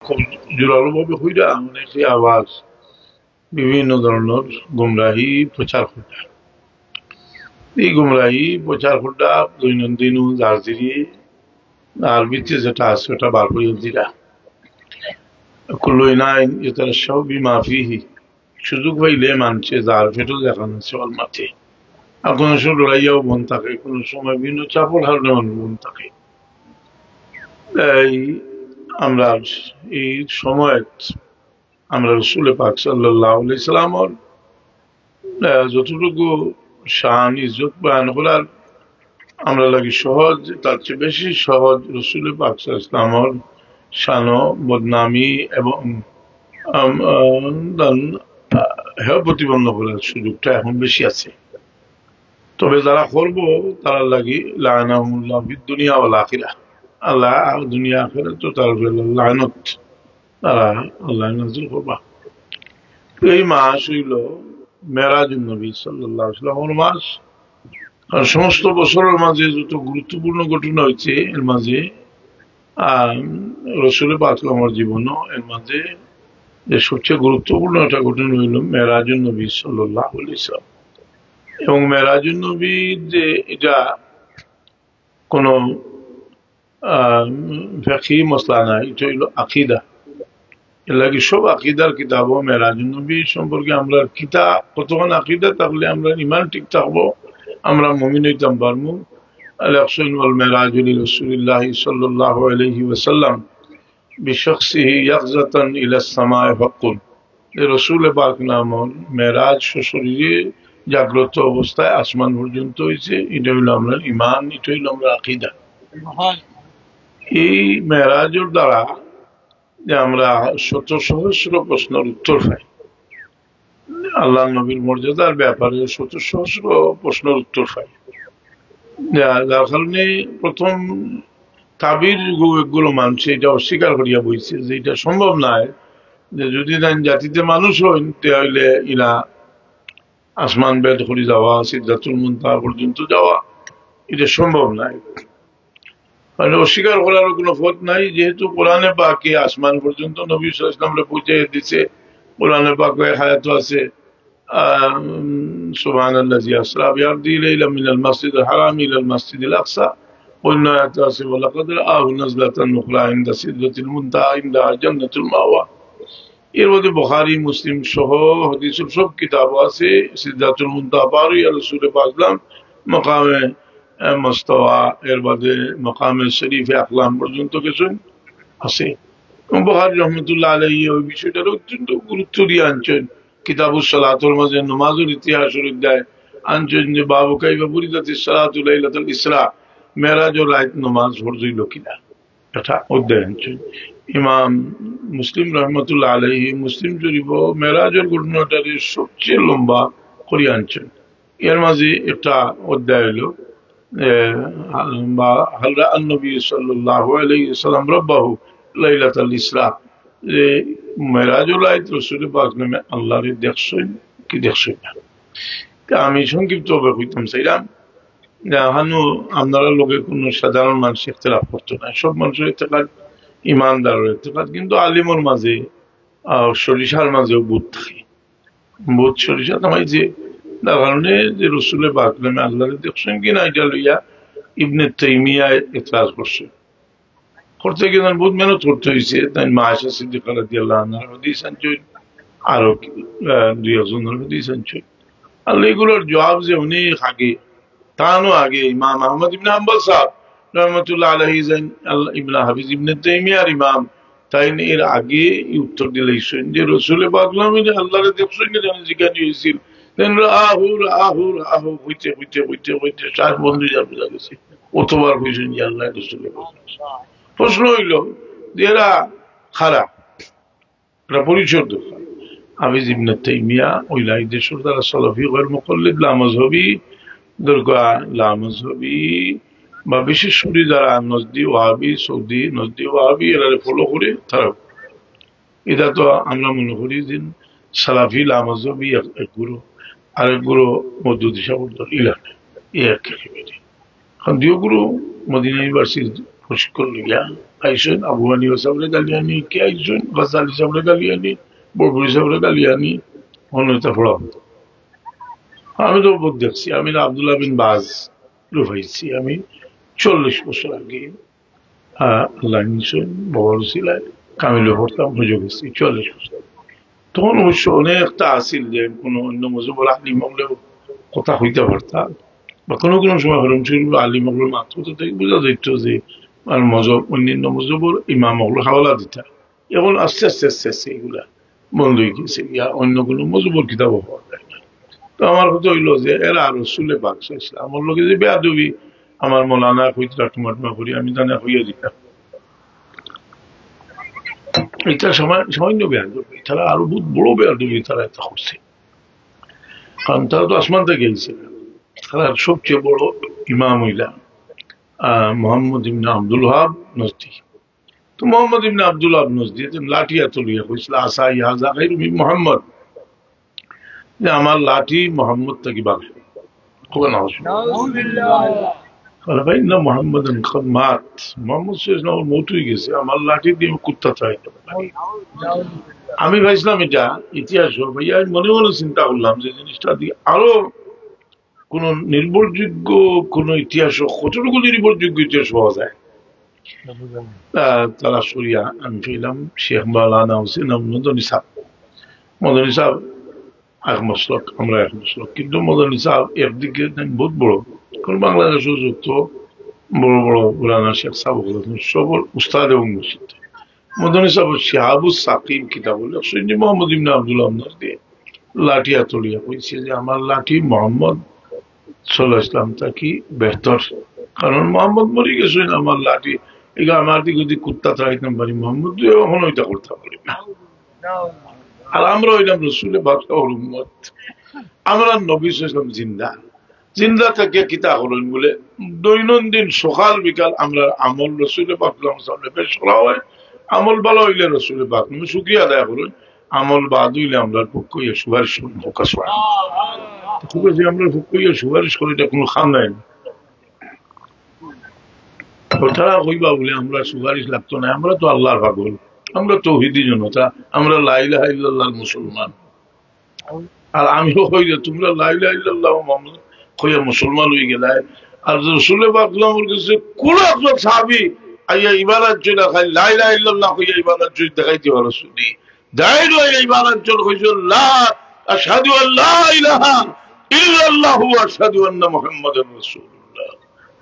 খুব জোরালোভাবে হইরা অনেকে আওয়াজ বিভিন্ন ধরনের গুমরাহি প্রচার করতে। এই গুমরাহি প্রচার করতে দৈনন্দিন জার্জিরি আরবিতে যেটা আছে ওটা বার করিয়ে দিরা কুল্লু ইনাইন ইতারাশাউ বিমা ফিহি, সুযোগ পাইলে মানছে যার ফেটো দেখানো আছে ওর মাঠে। আর কোনো সময় লড়াইয়াও মন থাকে, কোনো সময় বিভিন্ন চাপল হারণে মন থাকে। এই আমরা এই সময় আমরা রসুল পাক সাল্লাল্লাহু আলাইহি সাল্লামর যতটুকু শান ইজ্জত বয়ান করার আমরা লাগি সহজ, তার চেয়ে বেশি সহজ রসুল পাক সাল্লাল্লাহু আলাইহি সাল্লামর শান বদনামি এবং হেয় প্রতিবন্ধ করার সুযোগটা এখন বেশি আছে। তবে যারা করব তারা লাগি লানাহুল্লাহ ফিদ দুনিয়া ওয়াল আখিরাহ, আল্লাহ দুনিয়া আখিরাত তো তার লানত তারা আল্লাহ নাযিল করবা। এই মাস হইল মেরাজুন নবী সাল্লাল্লাহু আলাইহি ওয়াসাল্লামের মাস। আর সমস্ত বছরের মাঝে যত গুরুত্বপূর্ণ ঘটনা হয়েছে এর মাঝে রসুল পাক আমার জীবনও এর মাঝে যে সবচেয়ে গুরুত্বপূর্ণ একটা ঘটনা হইল মেরাজুন নবী সাল্লাল্লাহু আলাইহি ওয়াসাল্লাম। এবং মেরাজুন নবীর যে এটা কোন ফিকহি মাসলা না, এটা হইল আকীদা। এর লাগি সব আকীদার কিতাব মেরাজুন নবী সম্পর্কে আমরা কিতাব কতক্ষণ আকীদা থাকলে আমরা ইমান ঠিক থাকবো, আমরা মুমিন হইতাম পারবো। আল-ইসরা ওয়াল মিরাজ লিরাসূলিল্লাহ সাল্লাল্লাহু আলাইহি ওয়াসাল্লাম বিশখসিহি ইয়াকযাতান ইলা আস-সামা'i হাক্কুন। রাসূল পাক নামর মেরাজ সশরীরে জাগ্রত অবস্থায় আসমান পর্যন্ত হয়েছে, এটা হইল আমরা ইমান, এটা হইল আমরা আকীদা। এই মেরাজের দ্বারা যে আমরা শত সহস্র প্রশ্নের উত্তর পাই, আল্লাহ নবীর মর্যাদার ব্যাপারে শত সহস্র প্রশ্নের উত্তর পাই। যার কারণে প্রথম তাবির গুলো মানুষ এটা অস্বীকার করিয়া বইছে যে এটা সম্ভব নয়, যে যদি জাতিতে মানুষ হইন তাহলে ইলা আসমান বেদ করে যাওয়া, সিদরাতুল মুনতাহা পর্যন্ত যাওয়া এটা সম্ভব নয়। মানে অস্বীকার করার কোনো পথ নাই, যেহেতু কোরআনে পাকে আসমান পর্যন্ত নবী সাল্লাল্লাহু আলাইহি ওয়াসাল্লাম পৌঁছে দিচ্ছে। কোরআনে পাকে হায়াত আছে সুবহানাল্লাযী আসরা বিআবদিহি লাইলাম মিনাল মাসজিদিল হারাম ইলাল মাসজিদিল আকসা, অন্য আয়াত আছে ওয়ালাকাদ রাআহু নাযলাতান উখরা ইনদা সিদরাতিল মুনতাহা ইনদাহা জান্নাতুল মাওয়া। এর মধ্যে বুখারী মুসলিম সহ হাদিসের সব কিতাব আছে। সিদরাতুল মুনতাহা পার হইয়া রাসূল পাক মাকামে মুস্তাওয়া, এর বাদে মাকামে শরীফে আকলাম পর্যন্ত কিছু আছে। বুখারী রহমাতুল্লাহ আলাইহি ওই বিষয়টার অত্যন্ত গুরুত্ব দিয়ে আনছেন। কিতাবুস সালাতুল মাঝে নামাজের ইতিহাসের অধ্যায় আনছেন যে বাবু কাইফা বুরিদাতিস সালাতু লাইলাতুল ইসরা, মেরাজ ও রাত নামাজ ফরজ হইল কিনা, এটা অধ্যায় আনছেন। ইমাম মুসলিম রহমাতুল্লাহ আলাইহি মুসলিম শরীফ মেরাজের ঘটনাটার সবচেয়ে লম্বা করে আনছেন। এর মাঝে একটা অধ্যায় হলো হাল রাআ নবী সাল্লাল্লাহু আলাইহি ওয়াসাল্লাম রাব্বাহু লাইলাতুল ইসরা, যে মেরাজুল রাত রাসূল পাক নামে আল্লাহর দেখছেন কি দেখছেন না। আমি সংক্ষিপ্ত ভাবে কইতাম চাইলাম যে হানু আপনারা লোকে কোনো সাধারণ মানুষ ইখতিলাফ করতো না, সব মানুষের ইতিকাদ ইমানদারের ইতিকাদ, কিন্তু আলিমর মাঝে সরিষার মাঝেও বুধ থাকে। বুধ সরিষা তামাই যে তার কারণে যে রসুলের পাক নামে আল্লাহর দেখছেন কিনা এটা লইয়া ইবনে তাইমিয়া ইতরাজ করছে। করতে গিয়ে বহুত মেহনত করতে হয়েছে। তাই মা আয়েশা সিদ্দিকা রাদিয়াল্লাহু আনহার হাদিস আনছেন, আরো দুই একজনের হাদিস আনছেন। আল্লাহ এগুলোর জবাব যে অনেক আগে, তারও আগে ইমাম আহমদ ইবনে হাম্বল সাহেব রহমতুল্লাহ আলাইহি ইবনে হাফিজ ইবনে তাইমিয়ার ইমাম, তাই এর আগে উত্তর দিলেন যে রসুলের পাক নামে যে আল্লাহর দেখছেন কিনা জিজ্ঞাসা হয়েছিল। রাহু রাহু রাহু হইতে হইতে হইতে হইতে চার বন্ধু যাবে গেছে, অতবার হয়েছেন যে আল্লাহ রসুলের। প্রশ্ন হইল যে এরা খারাপ, এরা পরিচয় দোকান। হাফিজ ইবনে তাইমিয়া ওই লাইদের দ্বারা সালাফি গয়র মুকাল্লিদ লা মাযহাবী দরগা লা মাযহাবী বা বিশেষ করে যারা নজদি ওয়াহাবি সৌদি নজদি ওয়াহাবি এরা ফলো করে তারা, এটা তো আমরা মনে করি যে সালাফি লা মাযহাবী এক গুরু, আরেক গুরু মওদুদি সাহেব ইলানে এই এক ক্যাটাগরি। কারণ দুই গুরু মদিনা ইউনিভার্সিটি প্রশিক্ষণ লইয়া আইসেন, আবু হানিফা সাহেবরে গালিয়ানি, কে আইসেন গাজ্জালি সাহেবরে গালিয়ানি, বরবরি সাহেবরে গালিয়ানি, অন্যতা পড়াব। আমি তো বোধ দেখছি, আমি না আব্দুল্লাহ বিন বাজ রুফাইছি, আমি 40 বছর আগে আল্লাহ নিশ্চয় বাবা রসিলায় কামিলে পড়তাম, হুজুর গেছি 40 বছর। তখন অবশ্য অনেকটা আসিল যে কোনো অন্য মজুবর আলিম হলেও কথা হইতে পারতাম, বা কোনো কোনো সময় হরম শরীফ আলিম হলের মাত্র থেকে বোঝা যেত যে মজব অন্যান্য মজবর ইমাম হল হাওলা দিতা। এখন আস্তে আস্তে আস্তে আস্তে এগুলা বন্ধ হয়ে গেছে, ইয়া অন্য কোনো মজবর কিতাব হওয়া যায় না। তো আমার কথা হইলো যে এরা রসুলে বাক্স ইসলাম আমার লোকে যে বেয়াদবি আমার মৌলানা হইতরা টুমাটমা করি আমি জানা হইয়া দিতাম, এটা সামান্য বেয়াদবি, তারা আরো বহুত বড় বেয়াদবি তারা এটা করছে। কারণ তারা তো আসমান থেকে গেছে, তারা সবচেয়ে বড় ইমাম হইলা মোহাম্মদ ইবনে আব্দুল ওয়াহাব নজদি। তো মোহাম্মদ ইবনে আব্দুল ওয়াহাব নজদি লাঠিয়া তুলিয়া কইছিল আসা ইহাজা গায়রু মিন মুহাম্মদ, যে আমার লাঠি মোহাম্মদ থেকে বাগে কোন ভাই না মোহাম্মদ মাত, মোহাম্মদ মৌত হয়ে গেছে, আমার লাঠি দিয়ে কুত্তা চাইতে। আমি ভাইছিলাম এটা ইতিহাস ভাইয়া, আমি মনে মনে চিন্তা করলাম যে জিনিসটা দিয়ে আরো কোন নির্ভরযোগ্য কোন ইতিহাস, কতটুকু নির্ভরযোগ্য ইতিহাস পাওয়া যায় তারা সরিয়া আমি পেলাম শেখ মাওলানা হোসেন মদনী সাহেব। মদনী সাহেব এক মসলক, আমরা এক মসলক, কিন্তু মদনী সাহেব একদিকে বহুত বড়, কারণ বাংলাদেশের যুক্ত বড় বড় পুরানা শেখ সাহেব সবর উস্তাদ এবং মুর্শিদ। মদনী সাহেব শিহাবুস সাকিব কিতাব বলে সৈন্য মোহাম্মদ ইবনে আব্দুল্লাহ দিয়ে লাঠিয়া তুলিয়া কইছে যে আমার লাঠি মোহাম্মদ সাল্লাল্লাহু আলাইহি ওয়াসাল্লাম থাকি বেহতর, কারণ মোহাম্মদ মরে গেছেন, আমার লাঠি এগুলো আমার দিকে যদি কুত্তা চাইতাম পারি মোহাম্মদ এখন ওইটা করতে পারি না। আর আমরা হইলাম রসুলের বাদশাহ উম্মত, আমরা নবী সাল্লাল্লাহু আলাইহি জিন্দা জিন্দা থেকে কিতা হলেন বলে দৈনন্দিন সকাল বিকাল আমরা আমল রসুলের বাদশাহ সামনে পেশ করা হয়। আমল ভালো হইলে রসুলের বাদ শুক্রিয়া আদায় করুন, আমল বাদ হইলে আমরা পক্ষ সুপারিশ ফোকাস করা খুব আছে, আমরা পক্ষ সুপারিশ করি এটা কোনো খান নাই। তারা কইবা বলে আমরা সুপারিশ লাগতো না, আমরা তো আল্লাহর পাগল, আমরা তৌহিদি জনতা, আমরা লা ইলাহা ইল্লাল্লাহর মুসলমান। আর আমিও কই যে তোমরা লা ইলাহা ইল্লাল্লাহ মুহাম্মদ কইয়া মুসলমান হয়ে গেলাই। আর রাসূলের বাদলামর কাছে কোন একজন সাহাবী আইয়া ইবাদত জন্য খালি লা ইলাহা ইল্লাল্লাহ কইয়া ইবাদত জন্য দেখাইতে পারো শুনি দাইরো ইবাদত জন্য কইছো লা আশহাদু আল্লা ইলাহা ইল্লাল্লাহ ওয়া আশহাদু আন্না মুহাম্মাদার রাসূলুল্লাহ।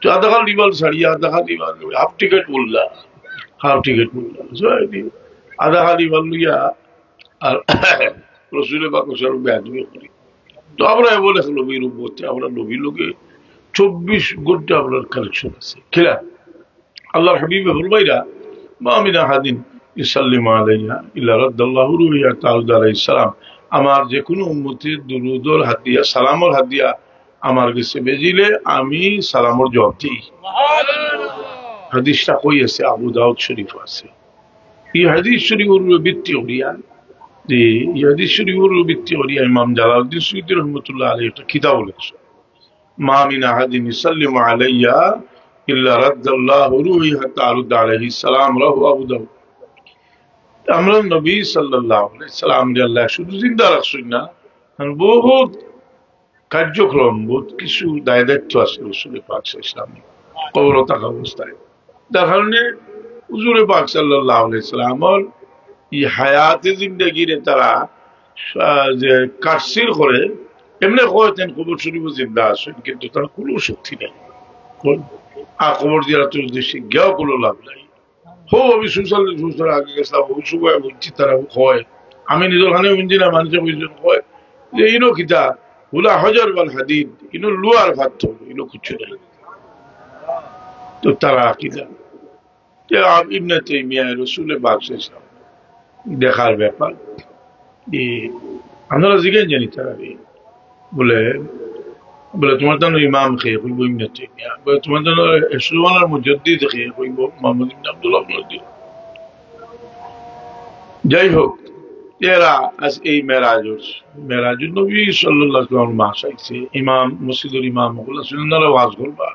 তো আধা খাল দিবাল ছাড়িয়া আধা খাল দিবাল হাফ টিকিট বললা, হাফ টিকিট বললা আধা খাল দিবাল লইয়া আর রসুলের বাকশার বেয়াদবি করি। তো আমরা বলে নবীর উপরে আমরা নবী লোকে 24 ঘন্টা আপনার কালেকশন আছে খেলা। আল্লাহর হাবিবে ফরমাইরা মা মিন আহাদিন ইসাল্লিমু আলাইহা ইল্লা রাদ্দাল্লাহু রূহিয়া তাউদ আলাইহিস সালাম, আমার যে কোনো উম্মতের দুরূদর হাদিয়া সালামর হাদিয়া আমার কাছে বেজিলে আমি সালামর জবাব দিই। হাদিসটা কই আছে? আবু দাউদ শরীফ আছে। এই হাদিস শরীফের ভিত্তি করিয়া এই হাদিস শরীফের ভিত্তি করিয়া ইমাম জালালউদ্দিন সুয়ুতী রাহমাতুল্লাহ আলাইহি একটা কিতাব লিখছেন, মা মিন আহাদিন ইসাল্লিমু আলাইয়া ইল্লা রাদ্দাল্লাহু রূহিয়া তাউদ আলাইহিস সালাম, রাহু আবু দাউদ। আমরা নবী সাল্লাল্লাহু আলাইহি সাল্লাম আল্লাহ শুধু জিন্দা রাখছেন না, বহুত কার্যক্রম বহুত কিছু দায় দায়িত্ব আছে রসুল পাক ইসলামী কবর থাকা অবস্থায়। তার কারণে হুজুরে পাক সাল্লাল্লাহু আলাইহি সাল্লামর এই হায়াতে জিন্দেগিরে তারা যে কারসির করে এমনি কয়েছেন কবর শরীফ জিন্দা আছেন, কিন্তু তার কোনো শক্তি নেই। আর কবর দিয়ে উদ্দেশ্যে গিয়েও কোনো লাভ নাই। হো আমি সুশালের সুস্থ আগে গেছিলাম সুবাই বলছি তারা হয়, আমি নিজের খানে বুঝছি না, মানুষের বুঝলেন হয় যে ইনো কিতা হুলা হজর বাল হাদিদ ইনো লুয়ার ভাত ইনো কিছু নেই। তো তারা কিতা ইবনে তাইমিয়া রাসূলের বাদশাহ ইসলাম দেখার ব্যাপার আমরা জিজ্ঞেস জানি তারা বলে বলে তোমার জন্য ইমাম খেয়ে কইব ইবনে তাইমিয়া, বলে তোমার জন্য সুবহানার মুজাদ্দিদ খেয়ে কইব মুহাম্মদ ইবনে আব্দুল্লাহ মুজাদ্দিদ। যাই হোক, এরা আজ এই মেরাজুল নবী সাল্লাল্লাহু আলাইহি ওয়াসাল্লাম মাস আইছে, ইমাম মসজিদের ইমাম ওগুলা সুন্নাহর ওয়াজ করবা।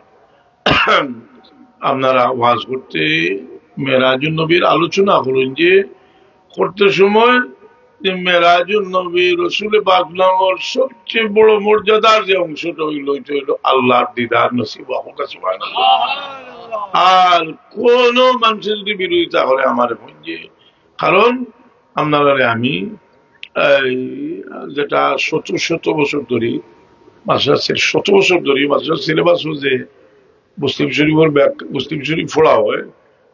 আপনারা ওয়াজ করতে মেরাজুন নবীর আলোচনা করুন যে করতে সময় যে মেরাজুন নবী রসুল পাক নামর সবচেয়ে বড় মর্যাদার যে অংশটা হইল আল্লাহর দিদার নসিব হোক। আর কোন মানুষের যদি বিরোধিতা করে আমার যে, কারণ আপনারা আমি যেটা শত বছর ধরে মাদ্রাসার 100 বছর ধরে মাদ্রাসার সিলেবাস যে মুসলিম শরীফের মুসলিম শরীফ পড়া হয়,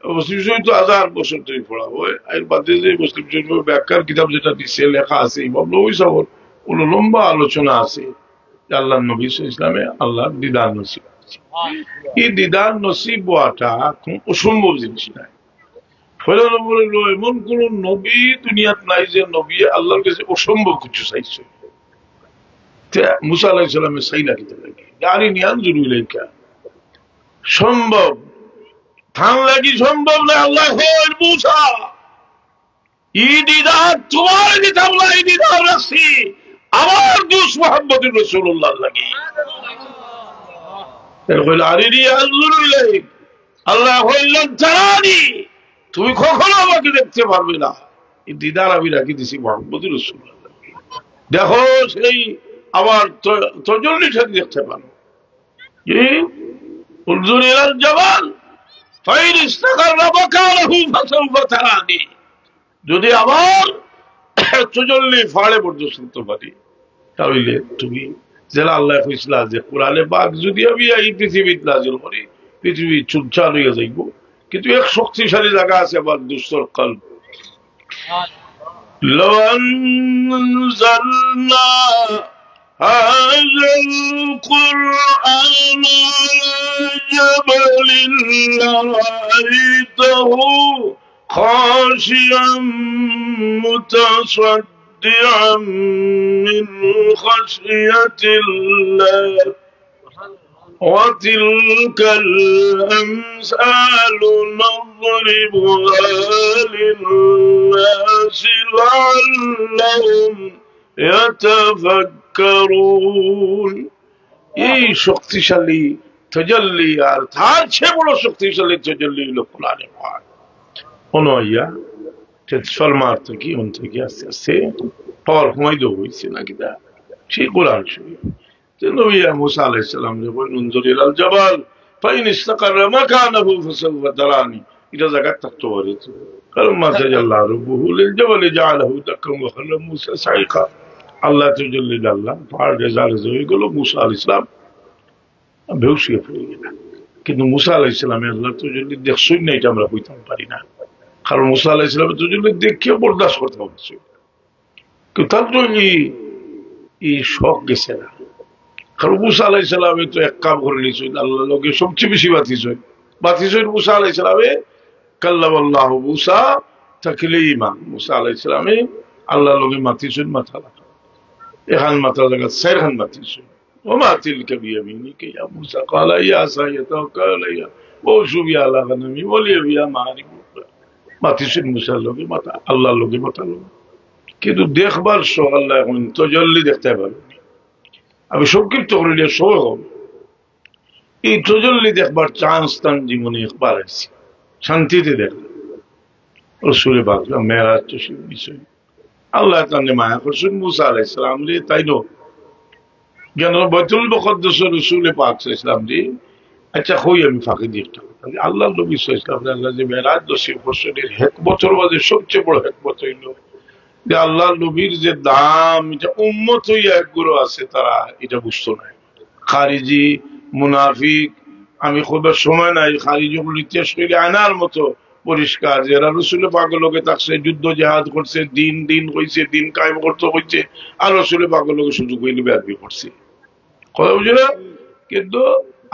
মুসলিম শরীফ তো 1000 বছর ধরে পড়া হয়। এর বাদে যে মুসলিম শরীফের ব্যাখ্যার কিতাব যেটা দিচ্ছে লেখা আছে ইমাম নবী সাহেবের কোনো লম্বা আলোচনা আছে আল্লাহ নবী ইসলামে আল্লাহর দিদার নসিব। এই দিদার নসিব হওয়াটা কোন অসম্ভব জিনিস নাই। পয়লা নম্বর হলো এমন কোন নবী দুনিয়াত নাই যে নবী আল্লাহর কাছে অসম্ভব কিছু চাইছে। মুসা আলাইহিস সালামের চাইলা কিতা লাগে গাড়ি নিয়ান জরুরি লেখা সম্ভব থান লাগি সম্ভব না। আল্লাহ মুসা ঈদিদার তোমার কিতাব না, ঈদিদার রাখছি আমার দুস মুহাম্মদুর রাসূলুল্লাহ লাগি। আল্লাহ হইলেন জানি তুমি কখনো আমাকে দেখতে পারবে না, এই দিদার আমি রাখি দিছি মুহাম্মদুর রাসূলুল্লাহ। দেখো সেই আবার তজল্লিটা দেখতে পারো কি উনজুর ইলাল জাবাল ফাইন ইস্তাকাররা মাকানাহু ফাসাউফা তারানি। যদি আবার তজল্লি ফাড়ে পর্যন্ত পারি তাহলে তুমি যেটা আল্লাহ কইছিলা যে কোরআনে পাক যদি আমি এই পৃথিবীতে নাযিল করি পৃথিবী চুপচাপ হয়ে যাইব। কিন্তু এক শক্তিশালী জায়গা আছে আবার দুষ্টর কলব। لو أنزلنا هذا القرآن على جبل لرأيته خاشعا متصدعا من خشية الله وتلك الأمثال نضربها للناس لعلهم يتفكرون। এই শক্তিশালী তাজাল্লি আর তার চেয়ে বড় শক্তিশালী তাজাল্লি হলো কোরআনে পাক। অনুয়া সলমার থেকে থেকে আস্তে আস্তে পাওয়ার কমাই দেওয়া হয়েছে নাকি তা সেই কোরআন শরীফ। নবী মুসা আলাইহিস সালাম বলেন উনজুর ইলাল জাবাল ফাইন ইস্তাকাররা মাকানাহু ফাসাউফা তারানি। এটা জায়গা থাকতে পারে কারণ মা তাজাল্লা রাব্বুহু লিল জাবালি জাআলাহু দাক্কান ওয়া খাল্লা মুসা সাইকা। আল্লাহ তাজাল্লি আল্লাহ পাহাড় রেজারে হয়ে গেল, মুসা আলাইহিস সালাম বেহুশ হয়ে পড়ে গেলেন। কিন্তু মুসা আলাইহিস সালামের আল্লাহ তাজাল্লি দেখছই না, এটা আমরা কইতে পারি না। কারণ মুসা আলাইহিস সালামের তাজাল্লি দেখে বরদাস্ত করতে পারছে কিন্তু তার জন্য এই শখ গেছে না। কারণ মুসা আলাইহিস সালামে তো এক কাম করে নিয়েছেন আল্লাহ লোকে সবচেয়ে বেশি বাতিছেন মুসা আলাইহিস সালামে কাল্লামাল্লাহু মুসা তাকলিমা। মুসা আলাইহিস সালামে আল্লাহ লোকে মাতিছেন মাথা রাখা এখান মাথা জায়গা চারখান মাতিছেন। ওমা তিলকা বিয়ামিনিকা ইয়া মুসা ক্বালা ইয়া আসা ইয়াতাওয়াক্কালু আলাইহা ওয়া উশবি আলা গানামি ওয়া লিয়া বিহা মাআরিব। মাতিছেন মুসার লোকে মাথা আল্লাহর লোকে মাথা লোক। কিন্তু দেখবার শখ আল্লাহ এখন তাজাল্লি দেখতে পারবেন। আমি সংক্ষিপ্ত করে দিয়ে সময় হবে এই তাজাল্লি দেখবার চান্স তার জীবনে একবার আছে, শান্তিতে দেখলাম রাসূল পাক মেরাজ তো সেই বিষয় আল্লাহ তাআলা মায়া করছেন মুসা আলাইহিস সালাম রে। তাই না যেন বাইতুল মুকদ্দাস রাসূল পাক ইসলাম জি আচ্ছা হই আমি ফাঁকি দিয়ে একটা আল্লাহ নবী ইসলাম আল্লাহ যে মেরাজ নসিব করছেন হিকমতের মাঝে সবচেয়ে বড় হিকমত হইল যে আল্লাহ নবীর যে দাম এটা উম্মত হইয়া এক গুরু আছে তারা এটা বুঝতো না। খারিজি মুনাফিক আমি খুব সময় নাই খারিজি ইতিহাস করে আনার মতো পরিষ্কার যারা রাসূল পাকের লগে থাকছে যুদ্ধ জিহাদ করছে দিন হইছে দিন কায়েম করতে হইছে আর রাসূল পাকের লগে সুযোগ হইলে বেয়াদবি করছে কথা বুঝে না। কিন্তু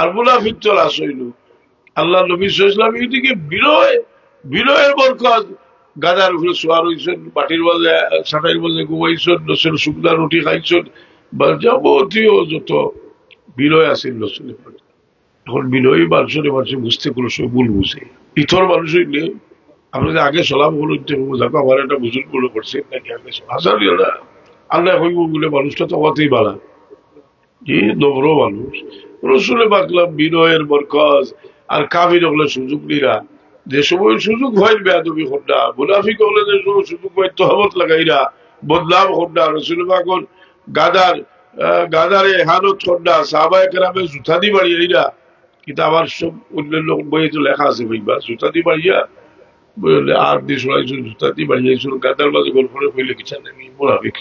আর মুনাফিক চলা হইল আল্লাহ নবী সাল্লাল্লাহু আলাইহি ওয়াসাল্লাম এদিকে বিরহের বরকত গাদার উপরে সোয়ার হইছেন, বাটির বাজে ছাটাইয়ের বাজে ঘুমাইছেন, রসুল শুকনা রুটি খাইছেন বা যাবতীয় যত বিলয় আছে রসুলের। এখন বিলয় মানুষের বুঝতে কোনো সময় ভুল বুঝে ইথর মানুষ হইলে আপনাদের আগে সলাম হল দেখো আমার একটা বুঝুন গুলো করছে নাকি আগে হাজার আল্লাহ হইব বলে মানুষটা তো হতেই বাড়া যে নম্র মানুষ রসুলে বাকলাম বিনয়ের বরকত আর কাফির হলে সুযোগ নিরা যে সময় সুযোগ হয় বেয়াদবি খোড্ডা মুনাফিক হলে যে সময় সুযোগ হয় তহমত লাগাইরা বদনাম খোড্ডা রসুল পাকর গাদারে হানত খোড্ডা সাহাবায়ে কেরামে জুতা দি বাড়িয়েরা কিন্তু আবার সব অন্যান্য বইয়ে তো লেখা আছে ভাইবা জুতা দি বাড়িয়া বলে আর দিয়ে শোনাইছো জুতা দি বাড়িয়েছো গাদার মাঝে গল্প করে কইলে কিছু নেই মুনাফিক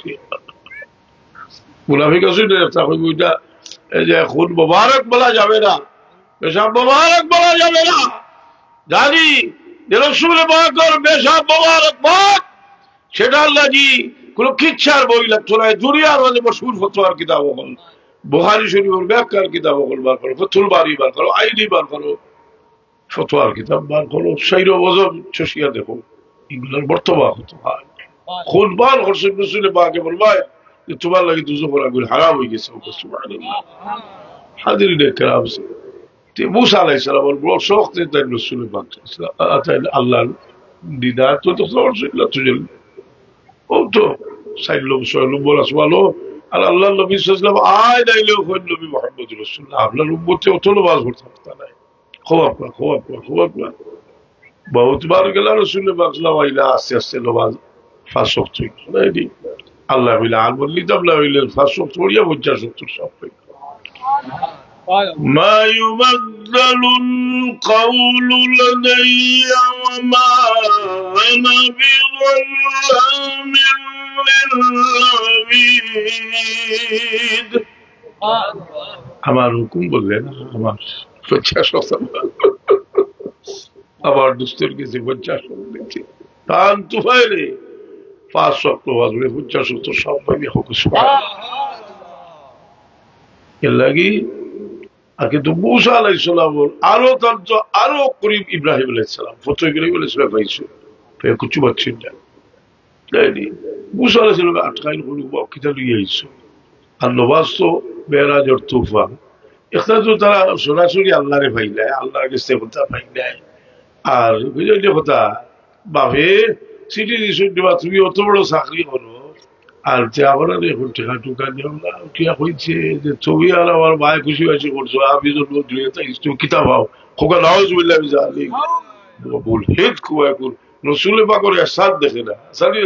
মুনাফিক আছে ওইটা এই যে খুন মোবারক বলা যাবে না পেশাব মোবারক বলা যাবে না জানি রসুল পাকের পেশাব মোবারক পাক সেটার লাগি কোন কিচ্ছার বই লাগতো না দুনিয়ার মাঝে মশহুর ফতোয়ার কিতাব হল বুখারী শরীফের ব্যাখ্যার কিতাব হল বার করো ফতুল বারি বার করো আইনি বার করো ফতোয়ার কিতাব বার করো সাইর ওজব চষিয়া দেখো এগুলোর বর্তমান হতো হয় খুন বার করছে রসুল পাকে বলবাই যে তোমার লাগি দুজো করা গুলো হারাম হয়ে গেছে সুবহানাল্লাহ হাজিরিন কেরাম মুসা আলাইহিস সালামের বড় শখ তাই রসুল পাক আল্লাহর দিদার তো তুজল ও তো সাইল বলা ভালো আর আল্লাহ নবী সাল্লাল্লাহু আয় নাইলেও কোন নবী মুহাম্মদ রাসূলুল্লাহ আপনার উম্মতে অত নমাজ পড়তে পারতা না খোয়া বহুত বার গেল রসুল পাক সাল্লাল্লাহু আলাইহি আস্তে আস্তে নমাজ ফাঁস ওয়াক্ত হইল আল্লাহ বিলা আর বললি তো আল্লাহ হইলে ফাঁস ওয়াক্ত পড়িয়া 50 সব হইল ما يبدل القول لدي وما أنا بظلام للعبيد আমার হুকুম বললেন আমার 50 আমার দুস্থের কিছু 50 দিচ্ছি তান তুফাইলে 5 সপ্তাহ বাজবে 50 সব ভাবে হোক এর লাগি আর কিন্তু মুসা আলাইহিস সালামের আরো তার তো আরো করিব ইব্রাহিম আলাইহিস সালাম ফটো ইব্রাহিম আলাইহিস সালাম পাইছো ফের কিছু বাচ্চা তাইনি মুসা আলাইহিস সালাম আটকাইল হলো কিতা লইয়া আইছো আর নবাজ তো মেরাজের তুফান একটা তো তারা সরাসরি আল্লাহরে পাইলাই আল্লাহর কাছে কথা পাইলাই আর বুঝলি কথা বাপে সিটি দিবা তুমি অত বড় চাকরি করো আর যে আবার এখন টেকা টুকা দিও না কি হয়েছে যে ছবি আর আমার ভাই খুশি হয়েছে করছো আমি তো কিতাব হও খোকা নাউজুবিল্লাহ মিন যালিক বল হেড কুয়া কুল রাসূল পাকের ইরশাদ দেখে না সারি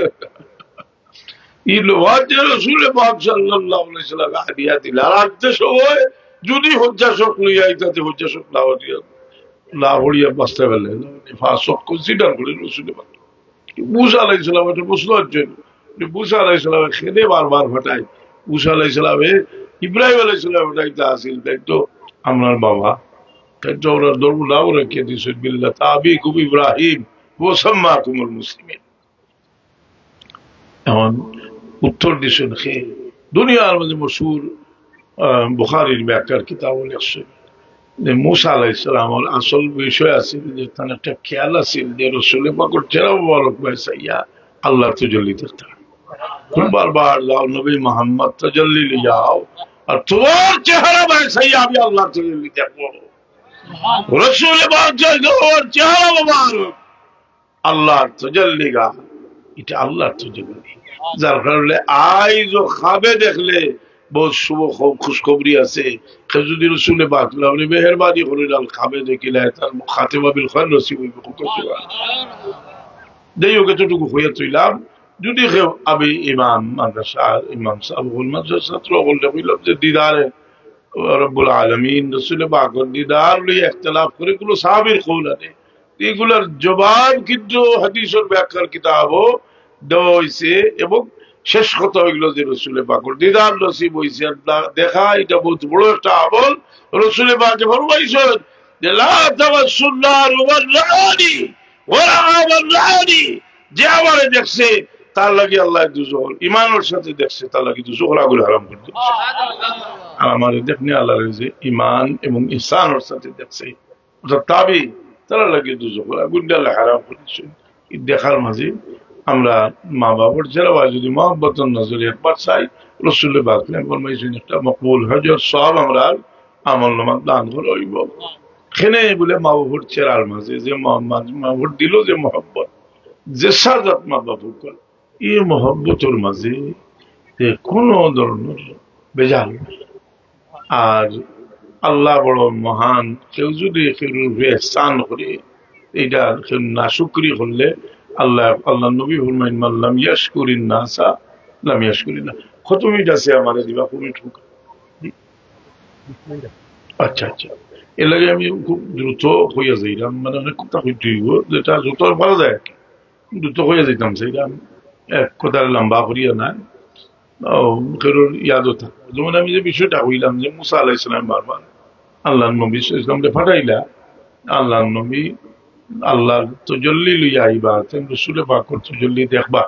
ইলওয়াজ রাসূল পাক সাল্লাল্লাহু আলাইহি ওয়াসাল্লাম হাদিয়া দিলা রাখতে সময় যদি হজ্জা শক লইয়া আইতাতে হজ্জা শক না হইয়া না হইয়া বাঁচতে পারলে ফাসক কনসিডার করে রাসূল পাক মুসা আলাইহিস সালাম এটা প্রশ্নের জন্য মুসা আলাইহিস সালামের খেদে বারবার ফাটাই মুসা আলাইহিস সালামে ইব্রাহিম আলাইহিস সালাম ফাটাইতে আসিল তাই তো আমার বাবা তাই তো ওরা ধর্ম নাও রেখে দিয়েছেন বিল্লাহ তাবিকুম ইব্রাহিম ওয়া সাম্মাকুমুল মুসলিমিন এমন উত্তর দিয়েছেন খে দুনিয়ার মধ্যে মশহুর বুখারীর ব্যাখ্যার কিতাব লেখছেন যে মুসা আলাইহিস সালামের আসল বিষয় আছে যে তার একটা খেয়াল আছে যে রাসূল পাকের চেহারা মুবারক বাইসাইয়া আল্লাহ তাজাল্লি দেখতে तुम बार बार जाओ नबी मोहम्मद तजल्ली ले जाओ और तुम्हार चेहरा बैसाइया भी अल्लाह तजल्ली देखो रसूल पाक और चेहरा मुबारक अल्लाह तजल्ली का এটা আল্লাহর তজল্লি যার কারণে আই যে খাবে দেখলে बहुत শুভ খুশখবরি আছে যদি রাসূল পাক আপনি মেহেরবানি করে আল খাবে দেখিলে তার খাতিমা বিল খায়র নসিব হইবে দেইও কতটুকু হইয়া তুইলাম যদি কেউ আমি ইমাম মাদ্রাসা ইমাম সাহেবুল মাদ্রাসা ছাত্র বললে বুঝলাম যে দিদারে রব্বুল আলামিন রাসূল পাকের দিদার নিয়ে ইখতিলাফ করে গুলো সাহাবীর কওল আছে এগুলোর জবাব কিন্তু হাদিসের ব্যাখ্যার কিতাবও দেওয়া হয়েছে এবং শেষ কথা হইল যে রাসূল পাকের দিদার নসিব হয়েছে দেখা এটা বহুত বড় একটা আমল রাসূল পাক ফরমাইছেন যে লা তামাসসুন্নার ওয়ার রানি ওয়া রানি যে আমারে দেখছে তার লাগি আল্লাহ দুজোহর ইমানের সাথে দেখছে তার লাগি দুজোহর আগুন হারাম করে দিয়েছে আর আমার দেখনি আল্লাহর যে ইমান এবং ইহসানের সাথে দেখছে অর্থাৎ তাবি তারা লাগি দুজোহর আগুন আল্লাহ হারাম করেছে দেখার মাঝে আমরা মা বাবার যারা যদি মহব্বতের নজরে একবার চাই রাসূল পাক ফরমাইছেন একটা মকবুল হজের সব আমরা আমল নামা দান করে হইব এখানে বলে মা বাবার চেহারার মাঝে যে মোহাম্মদ মা বাবার দিল যে মহব্বত যে সাজাত মা বাবুর করে এই মহব্বতের মাঝে কোন ধরনের বেজাল আর আল্লাহ বড় মহান, কেউ যদি এহসান করে এটা না শুকরি করলে আল্লাহ নবী ফরমাইন মাল্লাম ইয়াশকুরিন নাসা লাম ইয়াশকুরিল্লাহ। কত মিনিট আছে আমার দিবা? আচ্ছা আচ্ছা, এর লাগে আমি খুব দ্রুত হইয়া যাইলাম, মানে অনেক কথা হইতে হইব, যেটা যত পারা যায় আর কি দ্রুত হইয়া যাইতাম, সেইটা এক কথা লম্বা করিয়া না ইয়াদও থাকবো। যেমন আমি যে বিষয়টা হইলাম যে মুসা আলাইহিস সালাম বারবার আল্লাহ নবী ইসলামকে ফাটাইলা, আল্লাহ নবী আল্লাহ তজল্লি লইয়া আইবা, তেমন রসুলে পাক তজল্লি দেখবা।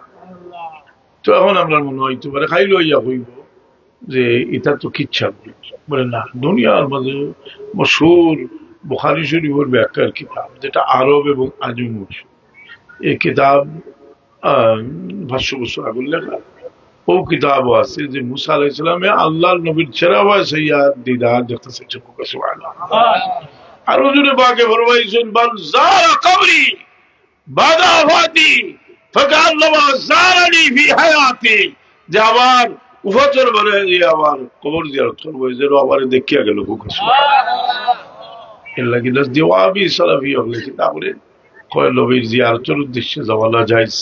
তো এখন আমরা মনে হইতে পারে খাই লইয়া হইব যে এটা তো কিচ্ছা বলে না। দুনিয়ার মাঝে মশহুর বুখারী শরীফের ব্যাখ্যার কিতাব, যেটা আরব এবং আজম মশহুর, এই কিতাব 500 বছর আগে লেখা। ও কিতাবও আছে যে মুসা আলাইহিস সালামে আল্লাহর নবীর চেহারা হইয়া দিদার দেখতেছে। সুবহানাল্লাহ। আর হুজুরে পাকে ফরমাইছেন বাল যারা কবরি বাদা ওয়াফাতি ফাকান্নামা যারানি ফি হায়াতি, যে আবার উফাতের বলে আবার কবর জিয়ারত করবো, যে আবার দেখিয়া গেল। সুবহানাল্লাহ। এর লাগি দাস দিওয়াবি সালাফি হলে কিতাবরে কয় নবীর জিয়ারতের উদ্দেশ্যে যাওয়া যাইজ।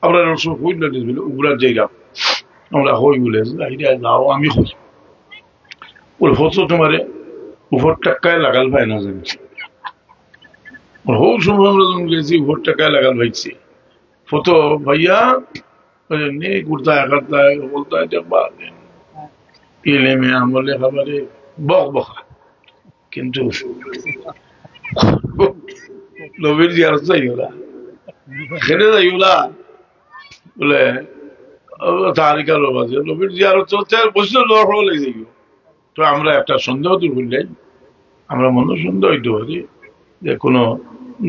আমরা রসুল হইল দিল উবরার জায়গা, আমরা হই বলে যাও, আমি হই ওর ফটো তোমারে উপর টাকায় লাগাল ভাই না জানি, হোক সময় আমরা যখন গেছি উপর টাকায় লাগাল ভাইছি ফটো ভাইয়া নেই কুর্তা একারতায় বলতায় দেখবা এলেমে আমলে খাবারে বক বকা, কিন্তু নবীর জিয়ারত যাইওলা, খেলে যাইওলা বলে তারিকার বাজে নবীর জিয়ারত চলতে বসলে লড় লেগে যাইব। তো আমরা একটা সন্দেহ দূর করলেই আমরা মনে সন্দেহ হইতে পারি যে কোনো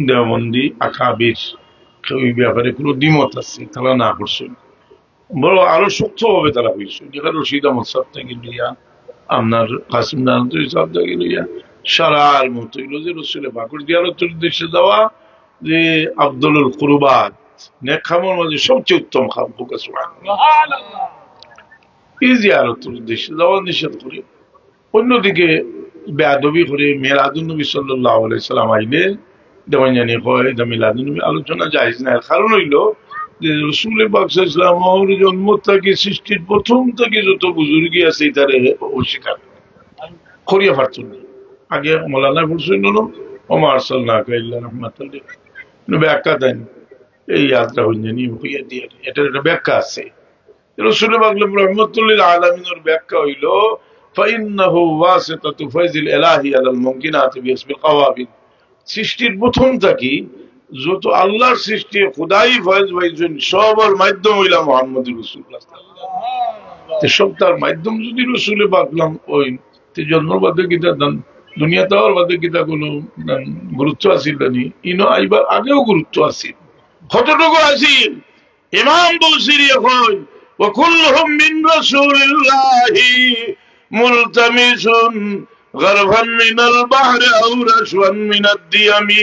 দেওবন্দি আকাবির ওই ব্যাপারে কোনো দ্বিমত আছে, তারা না করছেন, বড় আরো শক্ত ভাবে তারা হয়েছে। যেখানে রশিদ আহমদ সাহেব থেকে লইয়া আপনার কাসিম নানতুই সাহেব থেকে লইয়া সারার মতো হইল যে রসুলের বাকুর জিয়ারতের উদ্দেশ্যে দেওয়া যে আব্দুল কুরবাত নেক খামর মাঝে সবচেয়ে উত্তম খাম ফোকাস এই জিয়ারতের উদ্দেশ্যে দেওয়া নিষেধ করে। অন্যদিকে বেয়াদবি করে মিলাদুন্নবী সাল্লাল্লাহু আলাইহি সাল্লাম আইলে দেওয়ান জানি হয় মিলাদুন্নবী আলোচনা জায়েজ না। কারণ হইল যে রাসূল পাক সাল্লাল্লাহু আলাইহি ওয়াসাল্লামের জন্ম থেকে সৃষ্টির প্রথম থেকে যত বুজুর্গি আছে এটারে অস্বীকার করিয়া পারত না। আগে মৌলানা বলছেন ওমা আরসালনাকা ইল্লা রাহমাতাল লিল আলামিন, ব্যাখ্যা দেন এই ইয়াদটা হইনি হইয়া দিয়ে, এটার একটা ব্যাখ্যা আছে। রাসূল পাক রাহমাতুল লিল আলামিনের ব্যাখ্যা হইল ফাইন্নাহু ওয়াসিতাতু ফাইজিল ইলাহি আলাল মুমকিনাত বিইসমিল কাওয়াবিদ। সৃষ্টির প্রথম থেকে যত আল্লাহর সৃষ্টি খুদাই ফয়েজ পাইছেন সবার মাধ্যম হইলা মুহাম্মদ রাসূলুল্লাহ সাল্লাল্লাহু আলাইহি ওয়াসাল্লাম। সব তার মাধ্যম যদি রাসূলে পাকলাম ওই তে জন্ম বাদে কিতা দান দুনিয়া তাওয়ার বাদে কিতা কোনো গুরুত্ব আছিল নি, ইনো আইবার আগেও গুরুত্ব আছিল। কতটুকু আছিল ইমাম বুসিরি এখন ওয়া কুল্লুহুম মিন রাসূলিল্লাহি মুলতামিসুন গরফান মিনাল বাহরি আও রাশওয়ান মিনাদ দিয়ামি।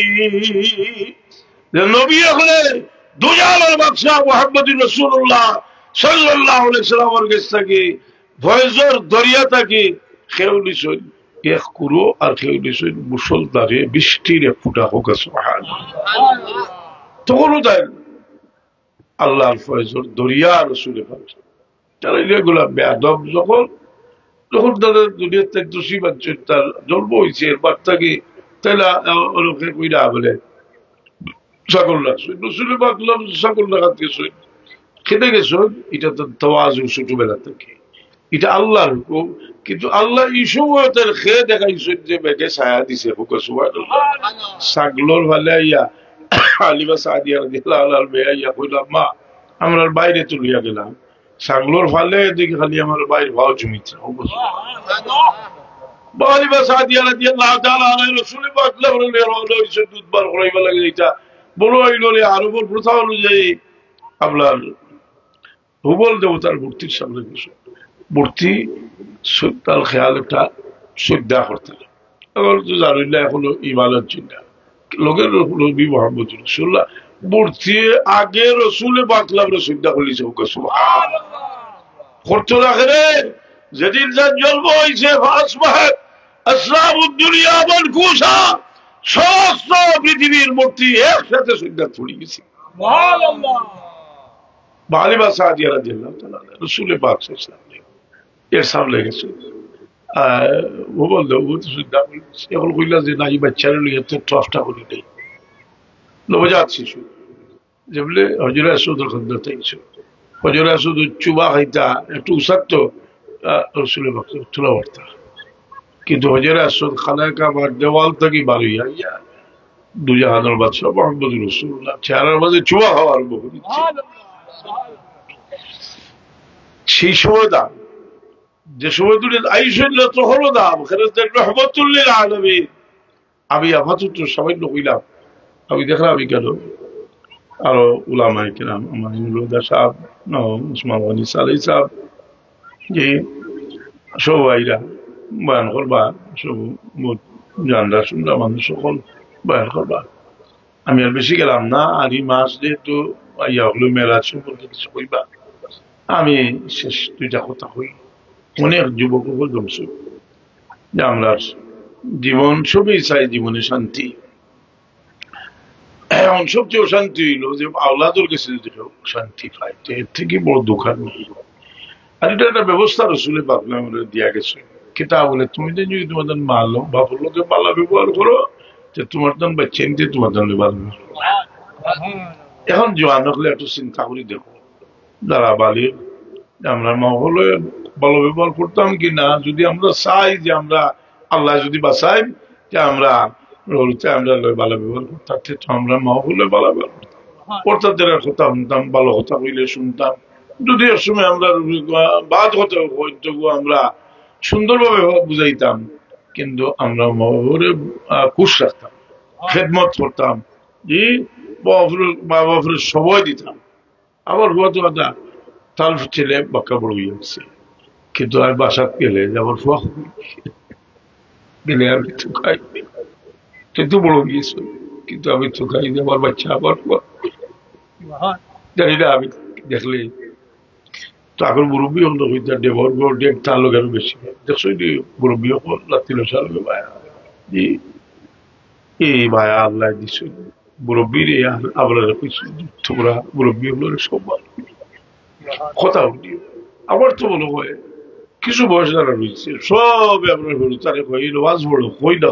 নবী হলে দুজালের বাদশা মুহাম্মদুর রাসূলুল্লাহ সাল্লাল্লাহু আলাইহি সাল্লামের কাছ থেকে ফয়জর দরিয়া থেকে খেউলিছই এক কুরো আর খেউলিছই মুসলধারে বৃষ্টির এক ফুটা হোক। সুবহানাল্লাহ। তখন তাই আল্লাহর ফয়জর দরিয়া রসুলে পাক তারা এগুলা বেয়াদব যখন তাদের দুনিয়ার থেকে দোষী বাচ্চ তার জন্ম হয়েছে এরপর থেকে তাইলা লোকে কইরা বলে ছাগল রাখছেন রসুলে পাকলাম ছাগল রাখাত গেছেন খেতে গেছেন, এটা তো তাওয়াজু ছোটবেলা থেকে, এটা আল্লাহর হুকুম। কিন্তু আল্লাহ এই সময়তের খেয়ে দেখাইছেন যে বেগে ছায়া দিছে ছাগলর ভালে ইয়া আলিবা সাদিয়া রাদিয়াল্লাহু আনহা বেয়া কইলাম মা আমরা বাইরে তুলিয়া গেলাম, ছাগলর ফালে দেখি খালি আমার বাইরে ভাও জমিছে। আলিবা সাদিয়া রাদিয়াল্লাহু তাআলা আনহা রাসূল পাক সাল্লাল্লাহু দুধ বার করাইবা লাগে, এটা বড় হইল আরবের প্রথা অনুযায়ী আপনার হুবল দেবতার মূর্তির সামনে গেছে, মূর্তি তার খেয়াল একটা শ্রদ্ধা করতে জানিল্লা এখনো ইমানের চিন্তা লোকের নবী মুহাম্মদ রাসূলুল্লাহ মূর্তি আগে রসুলে বাকলাম শ্রদ্ধা করলিছে করতো রাখে রে। যেদিন যার জন্ম হয়েছে আসরাবুদ দুনিয়া মানকুশা, সমস্ত পৃথিবীর মূর্তি একসাথে সুন্দর পড়ে গেছে। বালিবা সাদিয়া রাদিয়াল্লাহু তাআলা রাসূল পাক সাল্লাল্লাহু আলাইহি ওয়াসাল্লাম এর সামনে গেছে। ও বললো ও তো সুন্দর এখন কইলা যে নাই বাচ্চারা লইয়া তো টফটা করি নেই নবজাত শিশু যেগুলো হজরে আসুদের খদ্দ থাকছে হজরে আসুদ চুবা খাইতা একটু উসাত্ত রসুল তুলা বার্তা, কিন্তু হজরে আসুদ খানায় কামার দেওয়াল থেকে বাড়িয়া ইয়া দুজাহানের বাদশাহ মোহাম্মদ রসুল্লাহ চেহারার মাঝে চুবা খাওয়া আরম্ভ করে দিচ্ছে। সেই সময় দাম যে সময় তুলে আইসল্লা তো হলো দাম রহমতুল্লিল আলামিন। আমি আপাতত সামান্য কইলাম, আমি দেখলাম আমি কেন আরো উলামায়ে কেরাম আমার ইমরুদা সাহেব উসমান গনি সালেহ সাহেব যে সবাইরা বয়ান করবা, সব জানরা শুনরা মানুষ সকল বয়ান করবা। আমি আর বেশি গেলাম না, আর এই মাস যেহেতু ইয়া হলো মেরাজ সম্পর্কে কিছু কইবা, আমি শেষ দুইটা কথা কই। অনেক যুবক জমছে যে আমরা জীবন সবই চাই, জীবনে শান্তি। এখন সবচেয়ে শান্তি হইল যে আওলাদের কাছে যদি শান্তি পাই, এর থেকে বড় দুঃখ নেই। আর এটা একটা ব্যবস্থা রসুলে বাপলা আমাদের দিয়া গেছে। কেটা বলে তুমি যদি তোমাদের মালো বাপুর লোকে পালা ব্যবহার করো, যে তোমার দান বাচ্চা নিতে তোমার দান ব্যবহার করো। এখন জোয়ান হলে একটু চিন্তা করি দেখো, যারা বালির আমরা মহলে ভালো ব্যবহার করতাম কি না, যদি আমরা চাই যে আমরা আল্লাহ যদি বাঁচাই যে আমরা আমরা ভালো ব্যবহার করতাম, তো আমরা মহলে ভালো ব্যবহার করতাম, কর্তাদের কথা শুনতাম, ভালো কথা কইলে শুনতাম। যদি এর সময় আমরা বাদ কথা আমরা সুন্দরভাবে বুঝাইতাম, কিন্তু আমরা মহলে খুশ রাখতাম, খেদমত করতাম, যে মা বাপের সময় দিতাম। আবার হয়তো তার ছেলে বাক্কা বড় হয়ে যাচ্ছে, কিন্তু আমি বাসাত গেলে যেমন গেলে আমি তো খাই, কিন্তু বড় গিয়েছিল, কিন্তু আমি তো খাই আমার বাচ্চা আবার জানি না। আমি দেখলে তো এখন মুরব্বী হল ডেবর ডেক তার লোক আরো বেশি দেখছো, মুরব্বী হল রাত্রি সাল ভায়া এই ভায়া আল্লাহ দিস মুরব্বীর আমরা তোমরা মুরব্বী হলো সব কথা উঠিও। আমার তো মনে হয় কিছু বয়স যারা রয়েছে সব আপনার হলো তারে ওয়াজ বড় হই না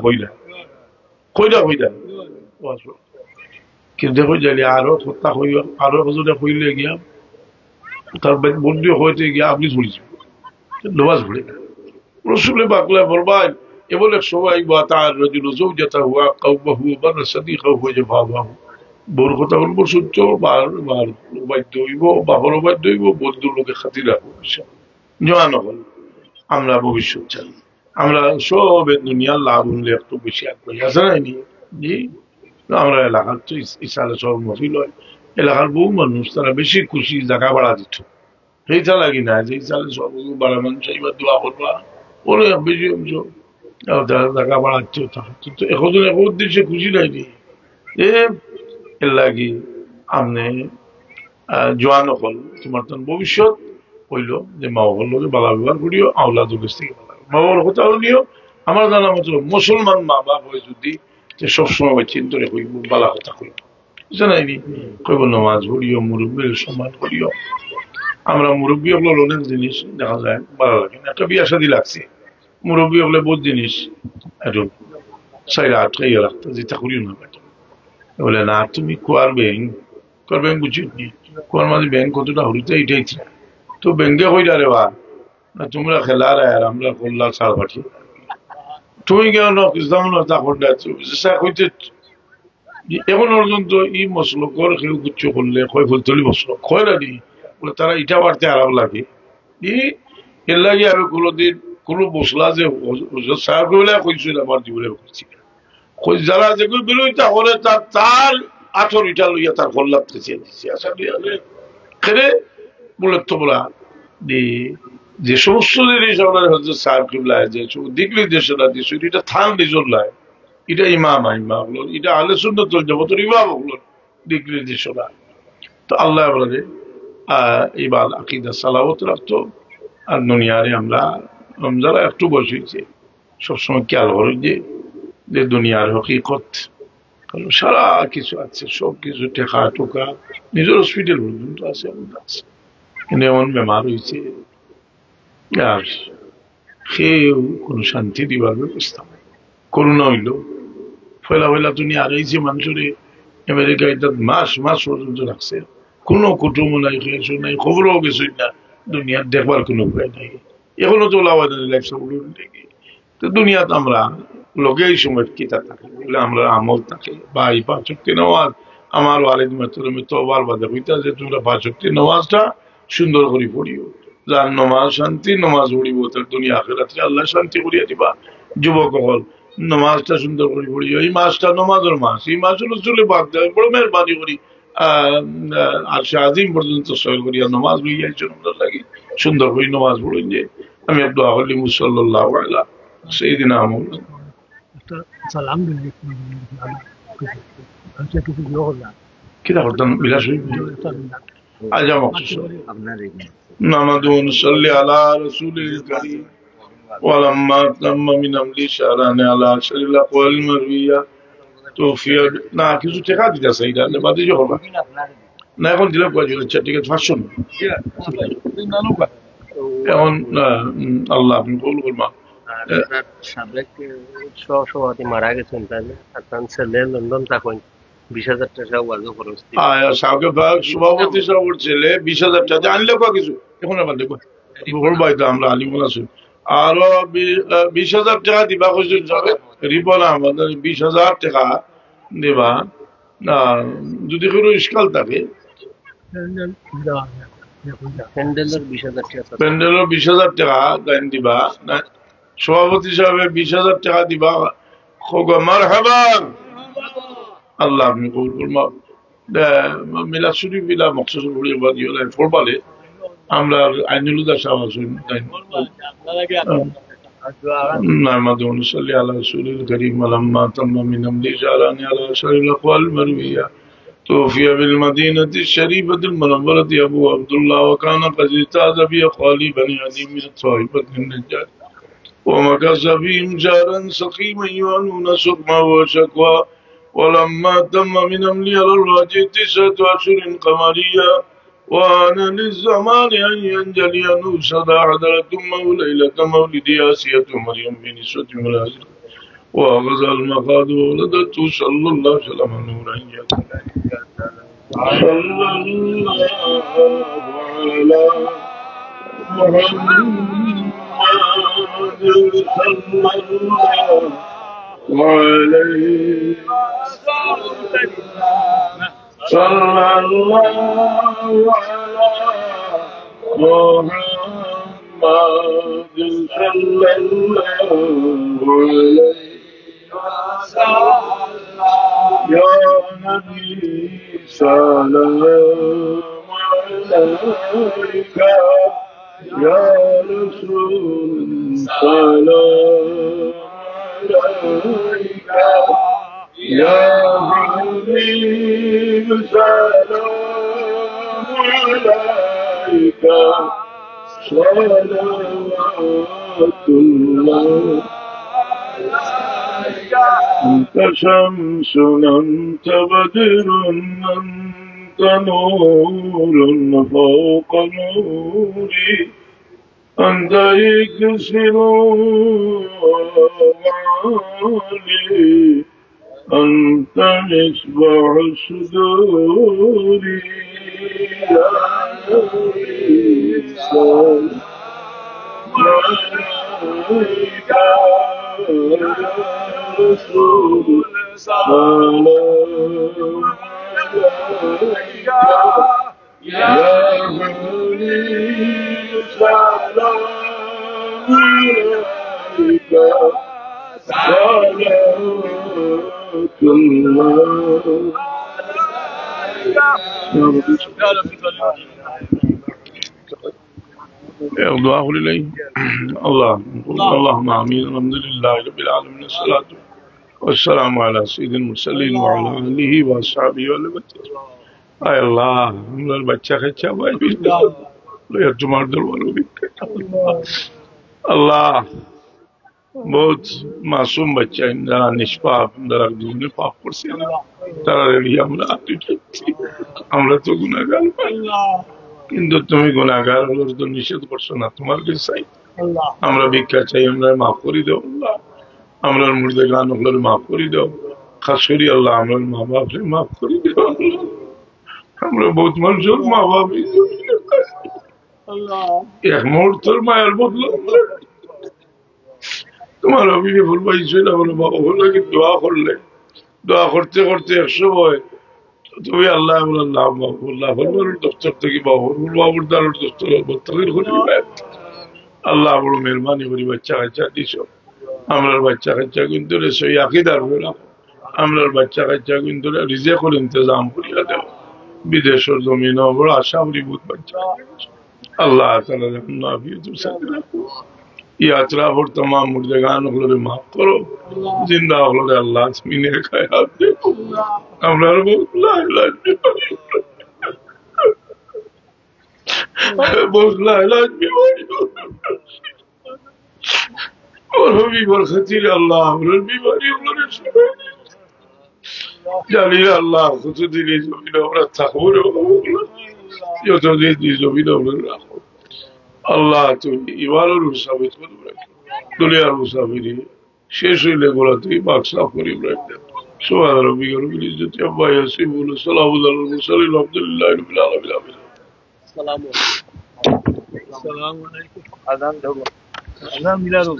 কিন্তু দেখো জানি আরো হত্যা হইল, আরো হজনে হইলে গিয়া তার বন্ধু হইতে গিয়া আপনি ধরেছেন নামাজ পড়ে না। রসুলে বাকলা বলবাই এ বলে সবাই বা তার রজুল জৌজাতা হুয়া কাউবাহু বা সাদিকাহু হয়ে ভাবাহু, বড় কথা বলবো সত্য বাধ্য হইব, বাবার বাধ্য হইব, বন্ধুর লোকে খাতির রাখবো। জোয়ান হল আমরা ভবিষ্যৎ চাই, আমরা সব দুনিয়ার লাভ হলে একটু বেশি আগ্রহী আছে না নি। জি আমরা এলাকার তো ইসালে সব মফিল হয়, এলাকার বহু মানুষ তারা বেশি খুশি জায়গা বাড়া দিত, সেইটা লাগি না যে ইসালে সব বাড়া মানুষ এইবার দোয়া করবা ওরে বেশি অংশ জায়গা বাড়াচ্ছে, কিন্তু এখন এখন উদ্দেশ্যে খুশি নাইনি এর লাগি আপনি জোয়ান হল তোমার তখন ভবিষ্যৎ হইল যে মা বাবার লোকে বালা ব্যবহার করিও, আওলাদের কাছ থেকে মা বাবার কথা নিও। আমার জানা মতো মুসলমান মা বাপ হয়ে যদি সবসময় চিন্তনে কইব বালা কথা কইব, জানাইনি কইব নামাজ পড়িও, মুরব্বীর সম্মান করিও। আমরা মুরব্বী হলো অনেক জিনিস দেখা যায় ভালো লাগে না, একটা বিয়া শাদী লাগছে মুরব্বী হলে বহুত জিনিস একটু সাইরা আটকাইয়া রাখতো, যেটা করিও না বলে না তুমি কোয়ার ব্যাংক বুঝিনি, কোয়ার মাঝে ব্যাংক কতটা হরিতে এটাই তো ব্যাংকে কইলা রে বা না তোমরা খেলার আর আমরা করলা সার পাঠিয়ে তুমি কেন হইতে এখন পর্যন্ত ই মসলকর কেউ গুচ্ছ করলে কয় ফুলতলি মসলক কয় না নি বলে তারা ইটা বাড়তে আরাম লাগে। এর লাগে আমি কোনোদিন কোনো মশলা যে সার করলে কইছিল আমার জীবনে করছি যারা যে বেরোই তাহলে তার আঠর ইটা লইয়া তার কল্যাণ চেয়ে দিচ্ছে। আচ্ছা খেলে বলে তোমরা যে সমস্ত জিনিস আমরা হচ্ছে সার কিবলায় যে দিকলি দেশে না দিচ্ছ এটা থান নিজর লাই, এটা ইমাম হলো, এটা আহলে সুন্নাতুল জামাতের ইমাম হলো দিকলি দেশ না। তো আল্লাহ আমাদের ইবাদ আকীদা সালাওয়াত রাখতো। আর দুনিয়ারে আমরা যারা একটু বসেছি সবসময় খেয়াল করি যে দুনিয়ার হকিকত সারা কিছু আছে, সব কিছু টেকা টোকা, নিজের হসপিটাল পর্যন্ত আছে, কিন্তু এমন বেমার হয়েছে আর সেও কোনো শান্তি দিবার ব্যবস্থা নাই। করোনা হইল ফেলা ফেলা দুনিয়া রয়েছে মানুষের আমেরিকায় মাস মাস পর্যন্ত রাখছে, কোনো কুটুম নাই, খেয়েছো নাই, খবরও কিছু না, দুনিয়ার দেখবার কোনো উপায় নাই। এখনো তো তো দুনিয়াত আমরা লোকে এই সময় কিতা থাকে বলে আমরা আমল থাকে বা এই 5 ওয়াক্ত নামাজ। আমার ওয়ালিদ মাহতারামে তওবার বাদে কইতা যে তোমরা 5 ওয়াক্ত নামাজটা সুন্দর করে পড়িও, যার নামাজ শান্তি নামাজ পড়িব তার দুনিয়া আখিরাতে আল্লাহ শান্তি করিয়া দিবা। যুবক হল নামাজটা সুন্দর করে পড়িও, এই মাসটা নামাজের মাস, এই মাস হলো চলে বাদ দেয়, বড় মেহরবানি করি আর সে আজিম পর্যন্ত সহল করিয়া নামাজ লইয়া জন্য লাগি সুন্দর করে নামাজ পড়ি। যে আমি আব্দুল আহলি মুসাল্লাল্লাহু আলাইহি সেইদিন আমল কিতা করতাম বিলাস আজা মকসুস নামাদু নসাল্লি আলা রাসূলিল কারীম ওয়ালাম্মা তাম্মা মিন আমলি শারানা আলা শারিল আকওয়াল মারবিয়া তোফিয়া না কিছু টাকা দিতেছে এটা বাদে যে হবে না, এখন দিলে কয়জন? আচ্ছা ঠিক আছে, 500 এখন আল্লাহ আপনি কবুল করবা। সাবেক সহসভাপতি মারা গেছেন, তাহলে আপনার ছেলে লন্ডন থাকেন, 20,000 টাকা ওয়াজ খরচ সভাপতি সাহেবের ছেলে 20,000 টাকা আনলে কিছু এখন আবার দেখো তো আমরা আলিমুল আছি আরো 20,000 টাকা দিবা রিপন আহমদ 20,000 টাকা দিবা। যদি কোনো ইস্কাল থাকে প্যান্ডেলের 20,000 টাকা দেন দিবা, সভাপতি সাহেব 20,000 টাকা দিবা। মারহাবা, আল্লাহ আপনি কবুল করবা। মিলাদ শরীফ বিলা মকসুদ পড়বালে আমরা আইনুলুদা সাহেব আছেন نعمد ونصلي على رسول الكريم ولما تم من أمري جعلني على أشهر الأقوال المروية توفي بالمدينة الشريفة المنورة أبو عبد الله وكان قد اجتاز بأقوال بني عدي من الطائفة النجار ومكث فيهم شهرا سقيما يعنون سقما وشكوى ولما تم من أمري على الراجع 9 أشهر قمرية وأنا للزمان أن ينجلي نوشد حضرة ليلة مولد آسية مريم بنسوة ملاجر وأخذ المخاض وولدته صلى الله عليه وسلم نورا يكون صلى الله على محمد صلى الله عليه صلى الله على محمد صلى الله عليه يا نبي سلام عليك يا رسول سلام عليك يا حبيب سلام عليك صلوات الله أنت شمس أنت بدر أنت نور فوق نوري أنت يكسر وعالي أنت مصباح الصدور يا سلام عليك يا رسول سلام عليك يا حبيب سلام عليك صلوات الله دعاء لله اللهم آمين الحمد لله رب العالمين الصلاة والسلام على سيد المرسلين وعلى آله وأصحابه আয় আল্লাহ আমরার বাচ্চা কাচ্চা ভাই তোমার দরবার আল্লাহ বহুত মাসুম বাচ্চা যারা নিষ্পাপ, যারা জীবনে পাপ করছে তারা রেডি আমরা আমরা তো গুণাগার পাই, কিন্তু তুমি গুণাগার হলো তো নিষেধ করছো না, তোমার কাছে চাই আমরা ভিক্ষা চাই, আমরা মাফ করে দাও আল্লাহ, আমরা মুর্দে গান হলো মাফ করে দাও, খাস করি আল্লাহ আমরা মা বাপরে মাফ করে দাও আল্লাহ। আমরা বহুত মানুষের মা বাপ এক মুহূর্তের মায়ের বদল তোমার অভিনয় বলবো না বলো বাবা বললো কি দোয়া করলে, দোয়া করতে করতে একশো হয় তুমি আল্লাহ আল্লাহ দপ্তর থেকে বাবুর বাবুর দ্বারা দপ্তর বত্তর করি আল্লাহ বড় মেহরবানি করি বাচ্চা কাচ্চা দিস, আমরার বাচ্চা কাচ্চা কিন্তু সই আকিদার রাখো, আমরার বাচ্চা কাচ্চা কিন্তু রিজেকল ইন্তজাম করিয়া দেও, বিদেশের জমিন বড় আশা করি বহুত বাচ্চা আল্লাহ তাআলা নাফিয়তুর সাথে রাখো, यात्रा और तमाम मुर्देगान हलोरे माफ करो, जिंदा हलोरे अल्लाह जमीने खयाल दे, আমরা লা ইলাহা बहुत ला इलाज बीमारी और भी बरखतीर अल्लाह और बीमारी और জানি আল্লাহ কত দিনে জমিন আমরা থাকবো যত দিন জমিন আমরা রাখো আল্লাহ, তুমি ইমানের মুসাফির করে রাখো, দুনিয়ার মুসাফির শেষ হইলে গোলা তুই বাক্সা করি রাখতে সুবহান রাব্বিকা রব্বিল ইজ্জাতি আম্মা ইয়াসিফুন ওয়া সালামুন আলাল মুরসালিন আলহামদুলিল্লাহি রাব্বিল আলামিন আমিন। আসসালামু আলাইকুম। আযান দাও, আযান মিলারো।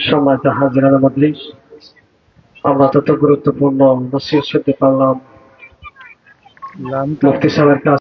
সম্মানিত হাজিরান মজলিস, আমরা তত গুরুত্বপূর্ণ নসিহত শুনতে পারলাম মুফতি সাহেবের কাছ